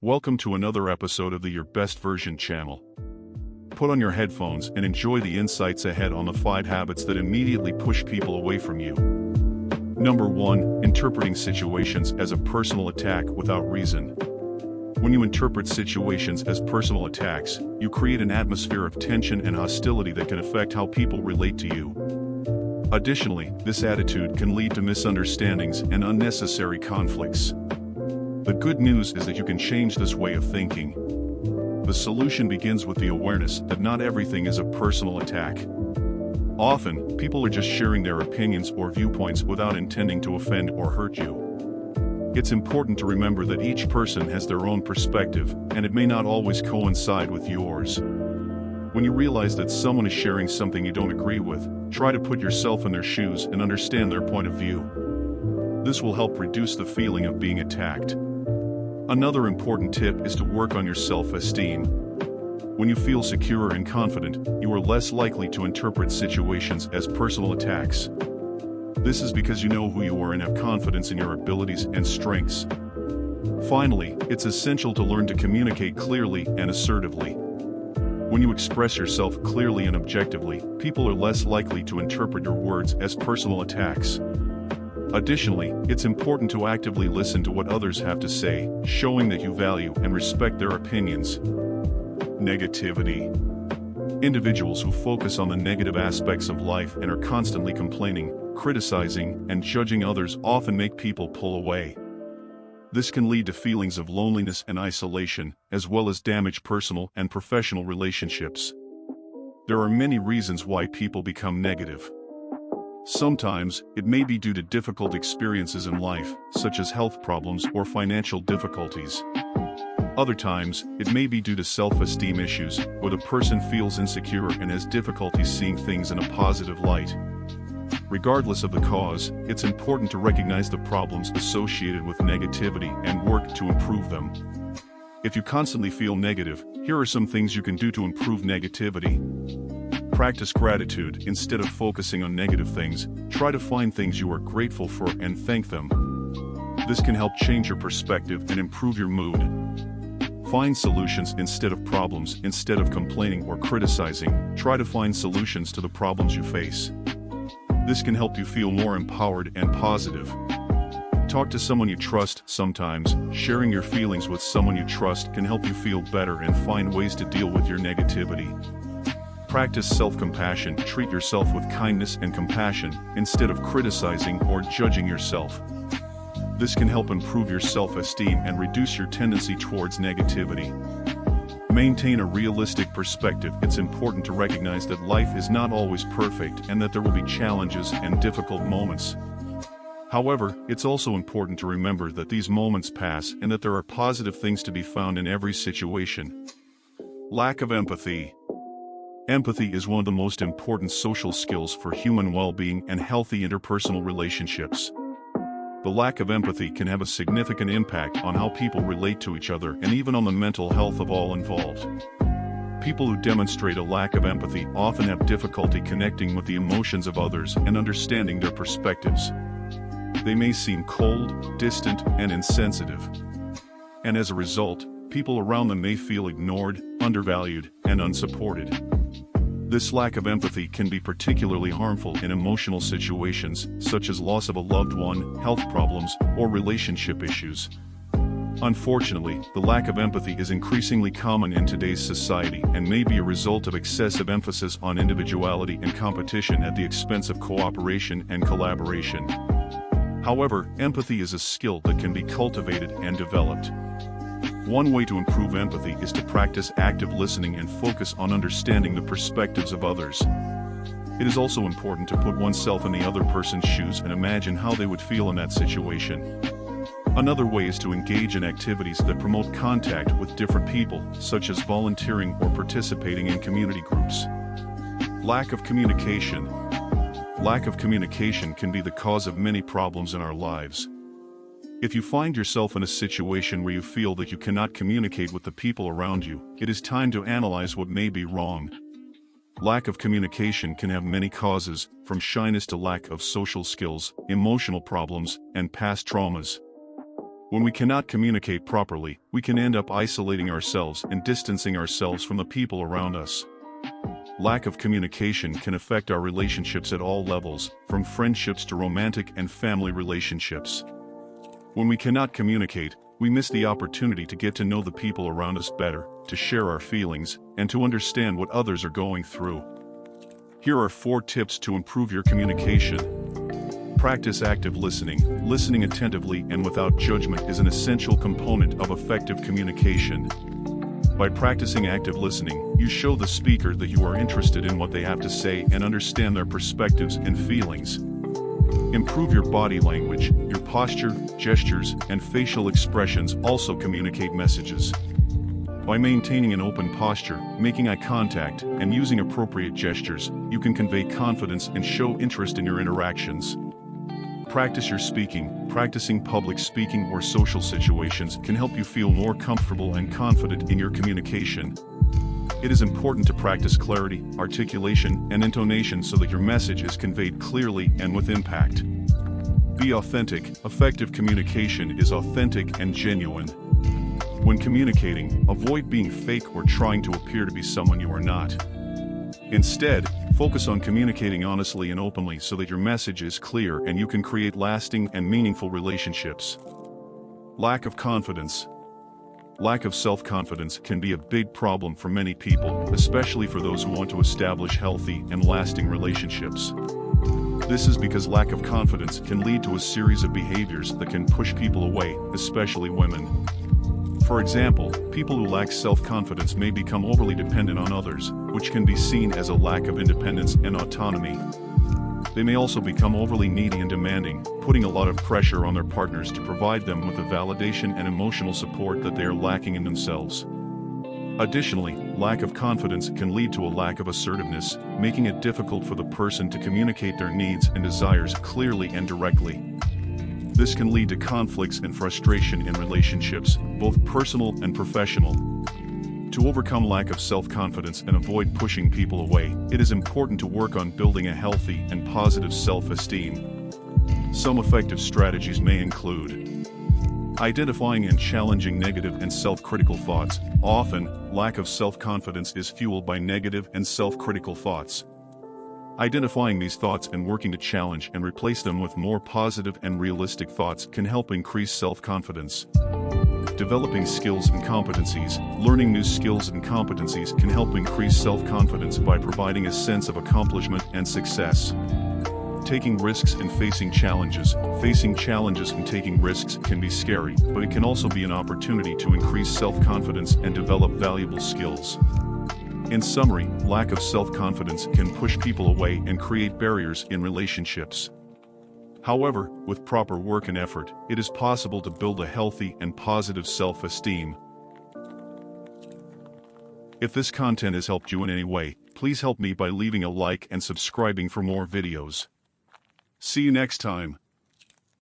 Welcome to another episode of the Your Best Version channel. Put on your headphones and enjoy the insights ahead on the 5 habits that immediately push people away from you. Number 1. Interpreting situations as a personal attack without reason. When you interpret situations as personal attacks, you create an atmosphere of tension and hostility that can affect how people relate to you. Additionally, this attitude can lead to misunderstandings and unnecessary conflicts. The good news is that you can change this way of thinking. The solution begins with the awareness that not everything is a personal attack. Often, people are just sharing their opinions or viewpoints without intending to offend or hurt you. It's important to remember that each person has their own perspective, and it may not always coincide with yours. When you realize that someone is sharing something you don't agree with, try to put yourself in their shoes and understand their point of view. This will help reduce the feeling of being attacked. Another important tip is to work on your self-esteem. When you feel secure and confident, you are less likely to interpret situations as personal attacks. This is because you know who you are and have confidence in your abilities and strengths. Finally, it's essential to learn to communicate clearly and assertively. When you express yourself clearly and objectively, people are less likely to interpret your words as personal attacks. Additionally, it's important to actively listen to what others have to say, showing that you value and respect their opinions. Negativity. Individuals who focus on the negative aspects of life and are constantly complaining, criticizing, and judging others often make people pull away. This can lead to feelings of loneliness and isolation, as well as damage personal and professional relationships. There are many reasons why people become negative. Sometimes, it may be due to difficult experiences in life, such as health problems or financial difficulties. Other times, it may be due to self-esteem issues, where the person feels insecure and has difficulty seeing things in a positive light. Regardless of the cause, it's important to recognize the problems associated with negativity and work to improve them. If you constantly feel negative, here are some things you can do to improve negativity. Practice gratitude. Instead of focusing on negative things, try to find things you are grateful for and thank them. This can help change your perspective and improve your mood. Find solutions instead of problems. Instead of complaining or criticizing, try to find solutions to the problems you face. This can help you feel more empowered and positive. Talk to someone you trust. Sometimes, sharing your feelings with someone you trust can help you feel better and find ways to deal with your negativity. Practice self-compassion. Treat yourself with kindness and compassion, instead of criticizing or judging yourself. This can help improve your self-esteem and reduce your tendency towards negativity. Maintain a realistic perspective. It's important to recognize that life is not always perfect and that there will be challenges and difficult moments. However, it's also important to remember that these moments pass and that there are positive things to be found in every situation. Lack of empathy. Empathy is one of the most important social skills for human well-being and healthy interpersonal relationships. The lack of empathy can have a significant impact on how people relate to each other and even on the mental health of all involved. People who demonstrate a lack of empathy often have difficulty connecting with the emotions of others and understanding their perspectives. They may seem cold, distant, and insensitive. And as a result, people around them may feel ignored, undervalued, and unsupported. This lack of empathy can be particularly harmful in emotional situations, such as loss of a loved one, health problems, or relationship issues. Unfortunately, the lack of empathy is increasingly common in today's society and may be a result of excessive emphasis on individuality and competition at the expense of cooperation and collaboration. However, empathy is a skill that can be cultivated and developed. One way to improve empathy is to practice active listening and focus on understanding the perspectives of others. It is also important to put oneself in the other person's shoes and imagine how they would feel in that situation. Another way is to engage in activities that promote contact with different people, such as volunteering or participating in community groups. Lack of communication. Lack of communication can be the cause of many problems in our lives. If you find yourself in a situation where you feel that you cannot communicate with the people around you, it is time to analyze what may be wrong. Lack of communication can have many causes, from shyness to lack of social skills, emotional problems, and past traumas. When we cannot communicate properly, we can end up isolating ourselves and distancing ourselves from the people around us. Lack of communication can affect our relationships at all levels, from friendships to romantic and family relationships. When we cannot communicate, we miss the opportunity to get to know the people around us better, to share our feelings, and to understand what others are going through. Here are 4 tips to improve your communication. Practice active listening. Listening attentively and without judgment is an essential component of effective communication. By practicing active listening, you show the speaker that you are interested in what they have to say and understand their perspectives and feelings. Improve your body language. Your posture, gestures, and facial expressions also communicate messages. By maintaining an open posture, making eye contact, and using appropriate gestures, you can convey confidence and show interest in your interactions. Practice your speaking. Practicing public speaking or social situations can help you feel more comfortable and confident in your communication. It is important to practice clarity, articulation, and intonation so that your message is conveyed clearly and with impact. Be authentic. Effective communication is authentic and genuine. When communicating, avoid being fake or trying to appear to be someone you are not. Instead, focus on communicating honestly and openly so that your message is clear and you can create lasting and meaningful relationships. Lack of confidence. Lack of self-confidence can be a big problem for many people, especially for those who want to establish healthy and lasting relationships. This is because lack of confidence can lead to a series of behaviors that can push people away, especially women. For example, people who lack self-confidence may become overly dependent on others, which can be seen as a lack of independence and autonomy. They may also become overly needy and demanding, putting a lot of pressure on their partners to provide them with the validation and emotional support that they are lacking in themselves. Additionally, lack of confidence can lead to a lack of assertiveness, making it difficult for the person to communicate their needs and desires clearly and directly. This can lead to conflicts and frustration in relationships, both personal and professional. To overcome lack of self-confidence and avoid pushing people away, it is important to work on building a healthy and positive self-esteem. Some effective strategies may include identifying and challenging negative and self-critical thoughts. Often, lack of self-confidence is fueled by negative and self-critical thoughts. Identifying these thoughts and working to challenge and replace them with more positive and realistic thoughts can help increase self-confidence. Developing skills and competencies. Learning new skills and competencies can help increase self-confidence by providing a sense of accomplishment and success. Taking risks and facing challenges. Facing challenges and taking risks can be scary, but it can also be an opportunity to increase self-confidence and develop valuable skills. In summary, lack of self-confidence can push people away and create barriers in relationships. However, with proper work and effort, it is possible to build a healthy and positive self-esteem. If this content has helped you in any way, please help me by leaving a like and subscribing for more videos. See you next time.